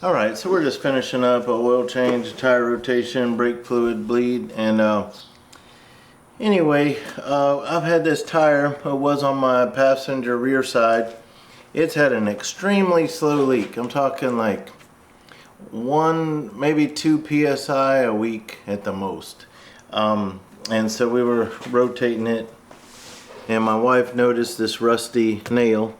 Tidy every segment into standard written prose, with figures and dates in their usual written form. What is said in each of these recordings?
Alright, so we're just finishing up a oil change, tire rotation, brake fluid bleed, and anyway, I've had this tire. It was on my passenger rear side. It's had an extremely slow leak. I'm talking like 1, maybe 2 psi a week at the most. And so we were rotating it, and my wife noticed this rusty nail,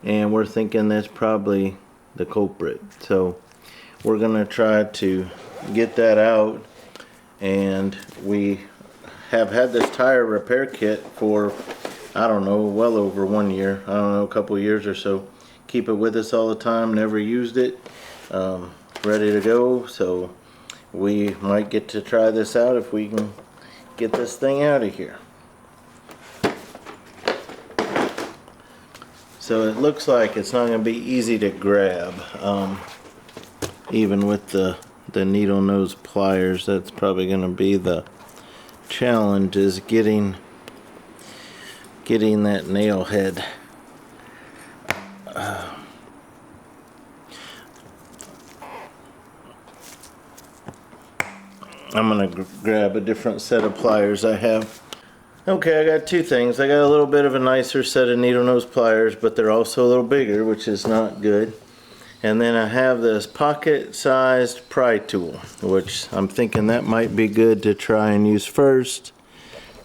and we're thinking that's probably the culprit. So we're gonna try to get that out, and we have had this tire repair kit for, I don't know, well over 1 year. I don't know, a couple years or so. Keep it with us all the time, never used it. Ready to go, so we might get to try this out if we can get this thing out of here. So it looks like it's not going to be easy to grab, even with the needle nose pliers. That's probably going to be the challenge, is getting that nail head. I'm going to grab a different set of pliers I have. Okay, I got two things. I got a little bit of a nicer set of needle nose pliers, but they're also a little bigger, which is not good. And then I have this pocket-sized pry tool, which I'm thinking that might be good to try and use first,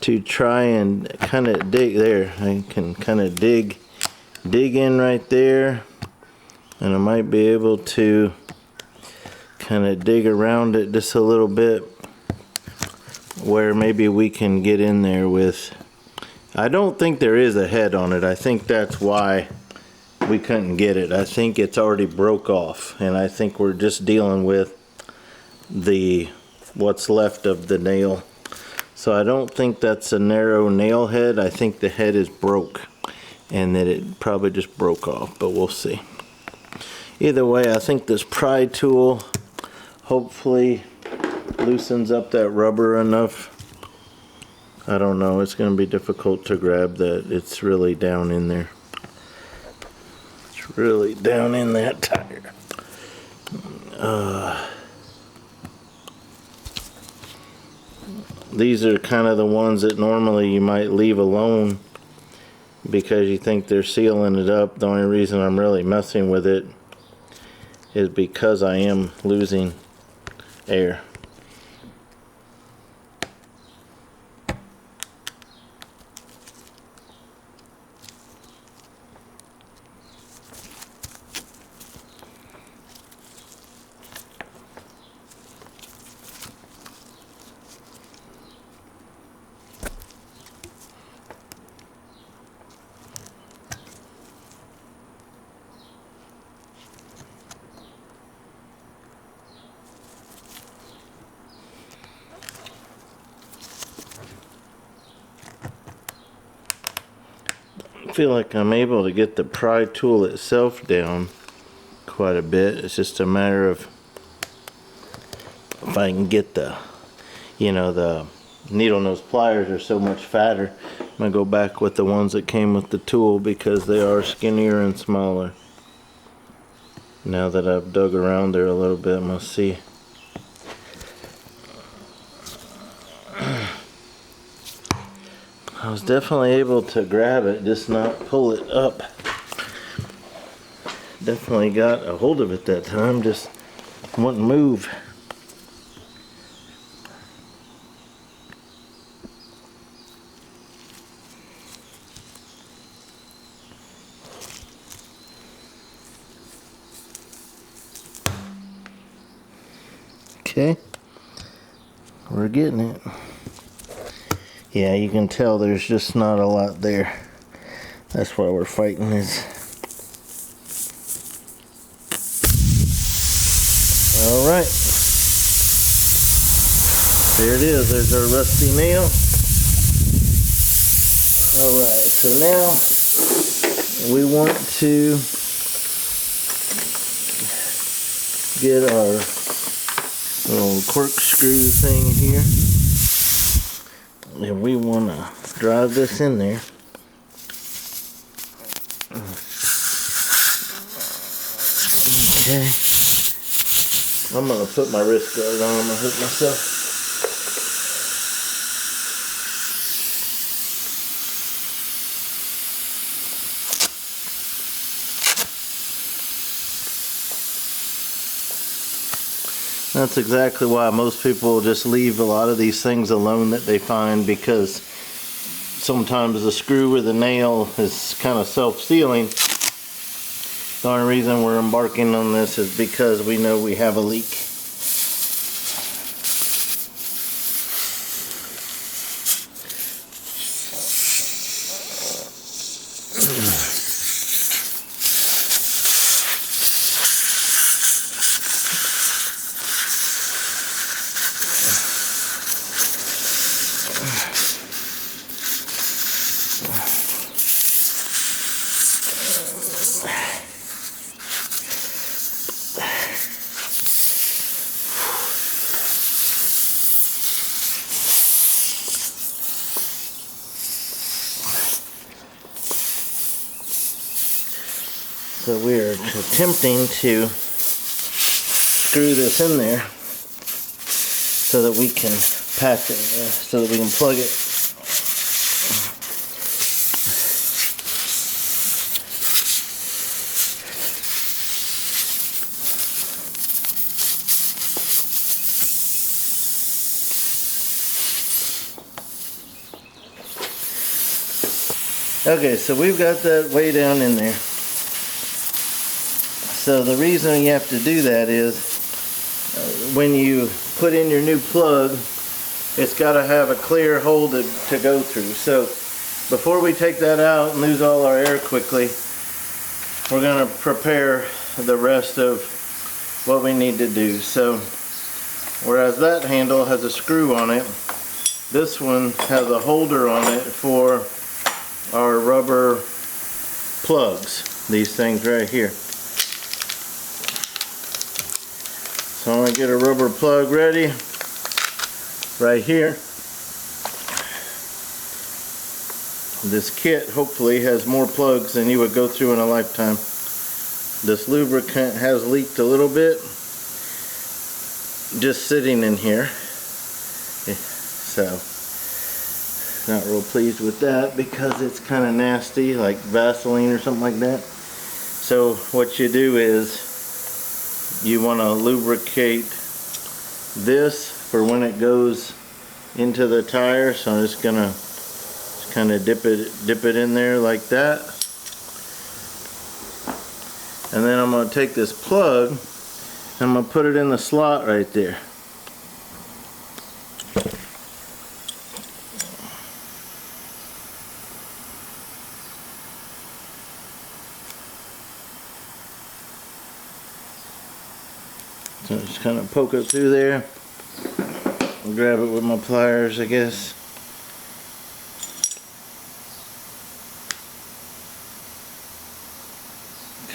to try and kind of dig there. I can kind of dig in right there, and I might be able to kind of dig around it just a little bit, where maybe we can get in there with, I don't think there is a head on it. I think that's why we couldn't get it. I think it's already broke off, and I think we're just dealing with what's left of the nail. So I don't think that's a narrow nail head. I think the head is broke, and that it probably just broke off, but we'll see. Either way, I think this pry tool hopefully loosens up that rubber enough. I don't know, it's going to be difficult to grab that. It's really down in there. It's really down in that tire. These are kind of the ones that normally you might leave alone because you think they're sealing it up. The only reason I'm really messing with it is because I am losing air. I feel like I'm able to get the pry tool itself down quite a bit. It's just a matter of if I can get the needle nose pliers are so much fatter. I'm gonna go back with the ones that came with the tool because they are skinnier and smaller. Now that I've dug around there a little bit, I'm gonna see. I was definitely able to grab it, just not pull it up. Definitely got a hold of it that time, just wouldn't move. Okay, we're getting it. Yeah, you can tell there's just not a lot there. That's why we're fighting this. Alright. There it is. There's our rusty nail. Alright, so now we want to get our little corkscrew thing here. And we want to drive this in there. Okay. I'm gonna put my wrist guard on. I'm gonna hurt myself. That's exactly why most people just leave a lot of these things alone that they find, because sometimes the screw or the nail is kind of self-sealing. The only reason we're embarking on this is because we know we have a leak. So we are attempting to screw this in there so that we can patch it, so that we can plug it. Okay, so we've got that way down in there. So the reason you have to do that is when you put in your new plug, it's got to have a clear hole to go through. So before we take that out and lose all our air quickly, we're going to prepare the rest of what we need to do. So whereas that handle has a screw on it, this one has a holder on it for our rubber plugs, these things right here. So I'm going to get a rubber plug ready right here. This kit hopefully has more plugs than you would go through in a lifetime. This lubricant has leaked a little bit just sitting in here. So not real pleased with that because it's kind of nasty, like Vaseline or something like that. So what you do is you want to lubricate this for when it goes into the tire. So I'm just gonna kind of dip it in there like that, and then I'm going to take this plug and I'm going to put it in the slot right there. So just kind of poke it through there. I'll grab it with my pliers, I guess.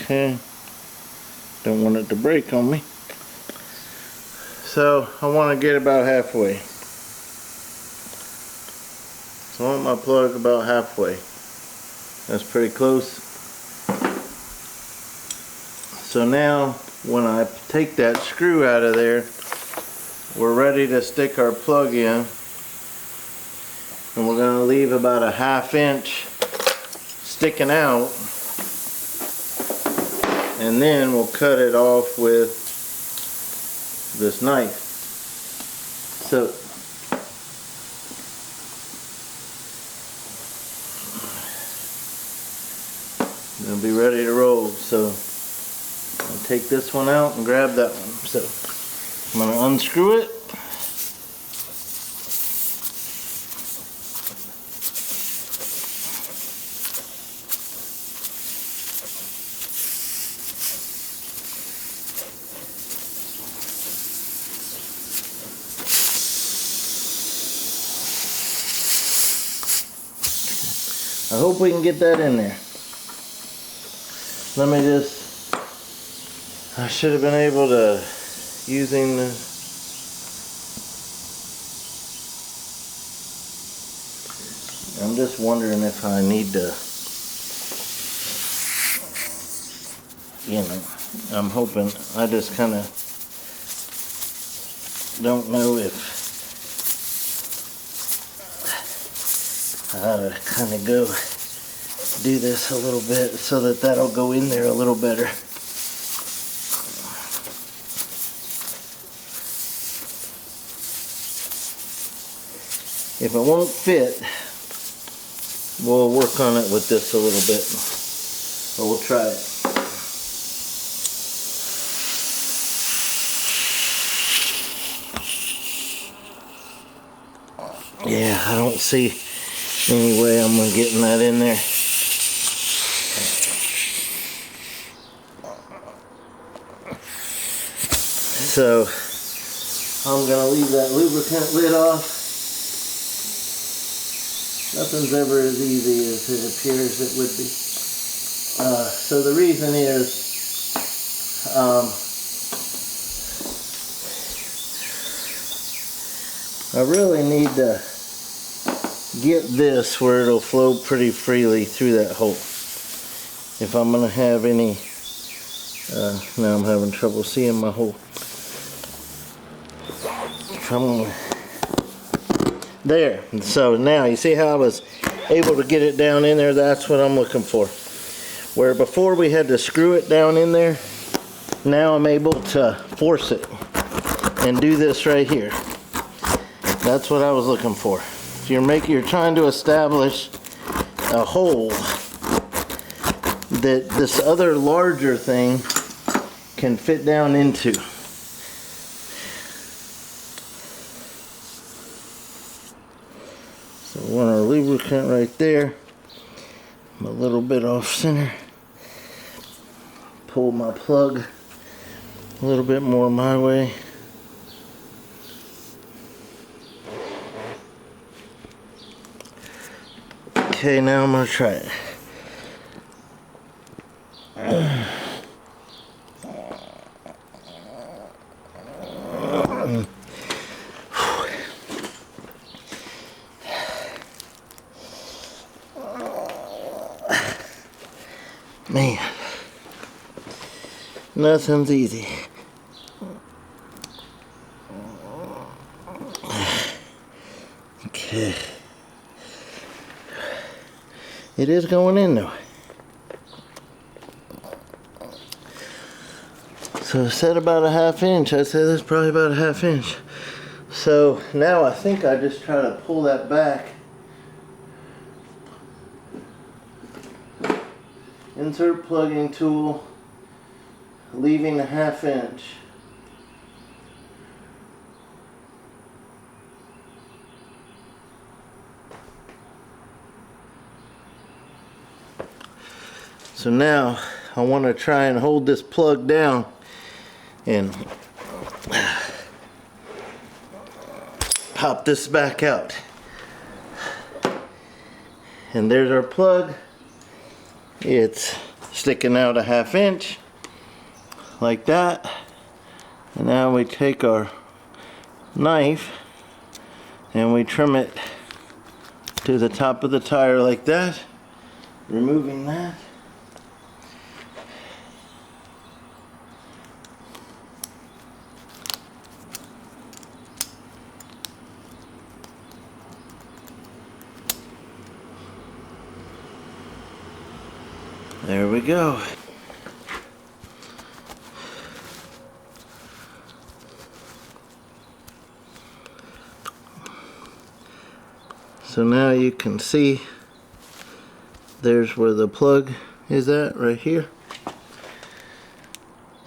Okay. Don't want it to break on me. So I want to get about halfway. So I want my plug about halfway. That's pretty close. So now when I take that screw out of there, we're ready to stick our plug in, and we're going to leave about a 1/2 inch sticking out, and then we'll cut it off with this knife. So we'll be ready to roll. So I'll take this one out and grab that one. So I'm going to unscrew it. I hope we can get that in there. Let me just, I should have been able to, using the, I'm just wondering if I need to, you know, I'm hoping I just kind of don't know if I ought to kind of go do this a little bit so that that'll go in there a little better. If it won't fit, we'll work on it with this a little bit, but we'll try it. Yeah, I don't see any way I'm getting that in there. So I'm going to leave that lubricant lid off. Nothing's ever as easy as it appears it would be. So the reason is I really need to get this where it'll flow pretty freely through that hole. If I'm going to have any, now I'm having trouble seeing my hole. There. So now you see how I was able to get it down in there? That's what I'm looking for. Where before we had to screw it down in there, now I'm able to force it and do this right here. That's what I was looking for. So you're trying to establish a hole that this other larger thing can fit down into. So we want our lubricant right there. I'm a little bit off center. Pull my plug a little bit more my way. Okay, now I'm going to try it. Man, nothing's easy. Okay. It is going in though. So I said about a ½ inch. I said that's probably about a ½ inch. So now I think I just try to pull that back. Insert plugging tool, leaving a ½ inch. So now I want to try and hold this plug down and pop this back out. And there's our plug. It's sticking out a ½ inch like that. And now we take our knife and we trim it to the top of the tire like that, removing that. There we go. So now you can see there's where the plug is at, right here.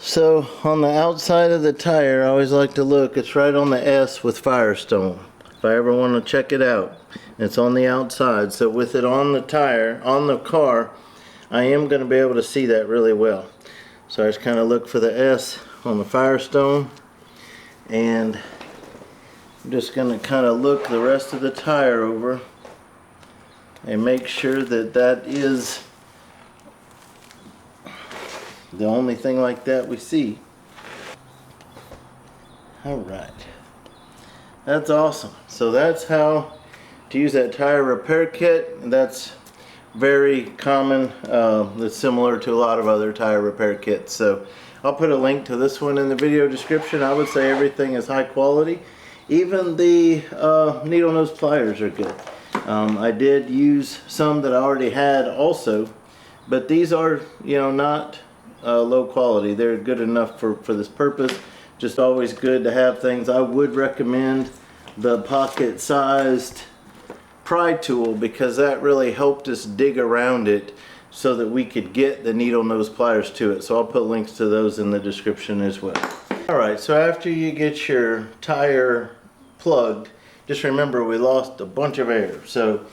So on the outside of the tire, I always like to look, it's right on the S with Firestone. If I ever want to check it out, it's on the outside. So with it on the tire, on the car, I am going to be able to see that really well. So I just kind of look for the S on the Firestone, and I'm just going to kind of look the rest of the tire over and make sure that that is the only thing like that we see. Alright, that's awesome. So that's how to use that tire repair kit. That's very common. It's similar to a lot of other tire repair kits. So I'll put a link to this one in the video description. I would say everything is high quality. Even the needle nose pliers are good. I did use some that I already had also, but these are, you know, not low quality. They're good enough for this purpose. Just always good to have things. I would recommend the pocket sized pry tool because that really helped us dig around it so that we could get the needle nose pliers to it. So I'll put links to those in the description as well. Alright, so after you get your tire plugged, just remember we lost a bunch of air. So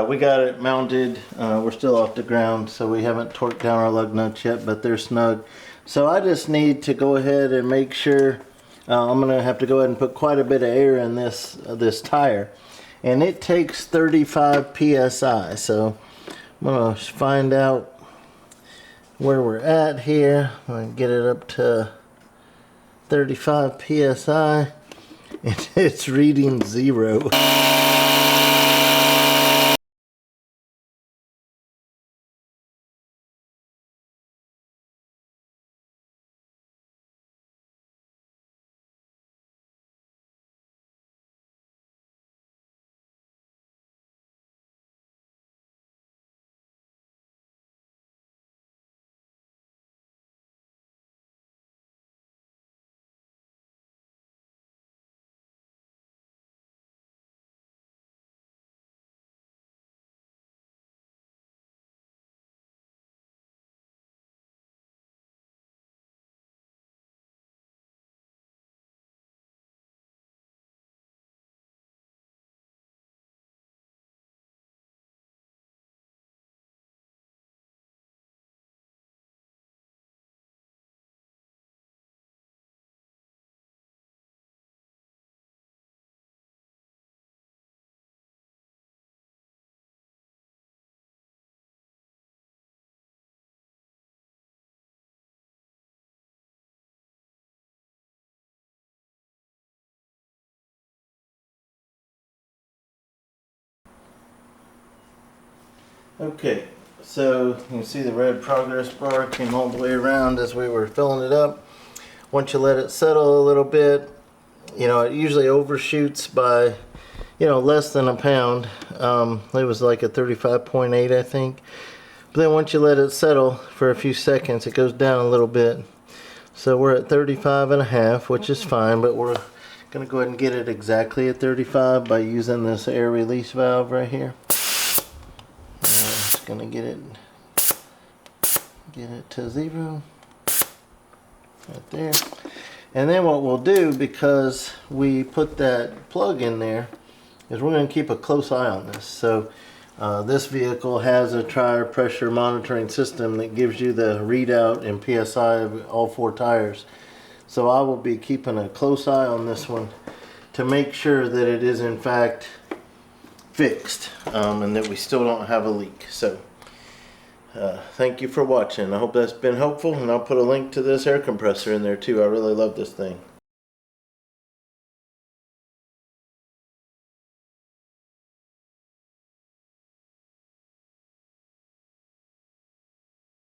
we got it mounted. We're still off the ground, so we haven't torqued down our lug nuts yet, but they're snug. So I just need to go ahead and make sure, I'm going to have to go ahead and put quite a bit of air in this tire. And it takes 35 psi, so I'm going to find out where we're at here. I'm going to get it up to 35 psi. It's reading 0. Okay, so you can see the red progress bar came all the way around as we were filling it up. Once you let it settle a little bit, you know, it usually overshoots by, you know, less than a pound. It was like a 35.8, I think. But then once you let it settle for a few seconds, it goes down a little bit. So we're at 35.5, which is fine, but we're going to go ahead and get it exactly at 35 by using this air release valve right here. Gonna get it to 0 right there. And then what we'll do, because we put that plug in there, is we're going to keep a close eye on this. So this vehicle has a tire pressure monitoring system that gives you the readout in PSI of all 4 tires. So I will be keeping a close eye on this one to make sure that it is in fact fixed, and that we still don't have a leak. So thank you for watching. I hope that's been helpful, and I'll put a link to this air compressor in there too. I really love this thing.